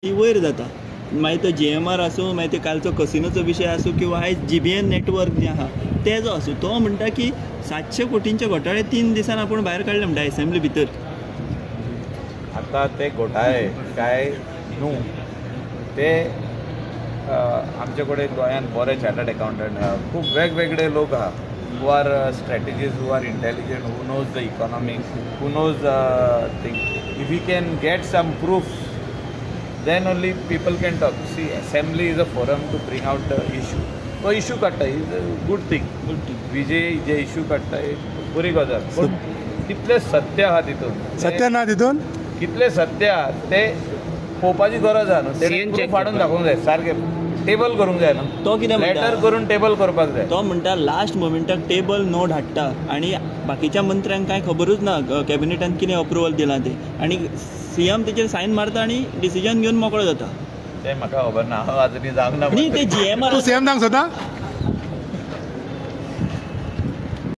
ती वयर जाता. मागीर तो JMR आसूं, मागीर ते कालचो कसिनोचो विशय आसूं किंवा आयज GBN नेटवर्क जे आहा तेजो आसूं, तो म्हणटा की 700 कोटींचे घोटाळे 3 दिसान आपूण भायर काडले म्हणटा असेंब्ली भितर. आता ते घोटाळे काय न्हू ते आमचे कडेन गोंयांत बरे चार्टर्ड अकाउंटंट आहा, खूब वेगवेगळे लोक आहा who are strategists, who are intelligent, who knows the economics, who knows things. If we can get some proof, then only people can talk. See, assembly is a forum to bring out the issue. तो issue काडटा is a good thing. विजय जे issue काडटा बरी गजाल, पूण कितले सत्य आहा तितून, सत्य ना तितून कितले सत्य आहा ते पळोवपाची गरज आहा न्हू. ते फाडून दाखोवंक जाय, सारकें टेबल करूंक जाय न्हू. तो कितें लेटर करून टेबल करपाक जाय. तो म्हणटा लास्ट मोमेंटाक टेबल नोट हाडटा आनी बाकीच्या मंत्र्यांक कांय खबरूच ना कॅबिनेटान कितें अप्रुवल दिलां तें, आनी CM तेचेर सायन मारता आनी डिसिजन घेवन मोकळो जाता. ते म्हाका खबर ना, हांव आजुनी जावंक ना. ते JMR तूं CM जावंक सोदता?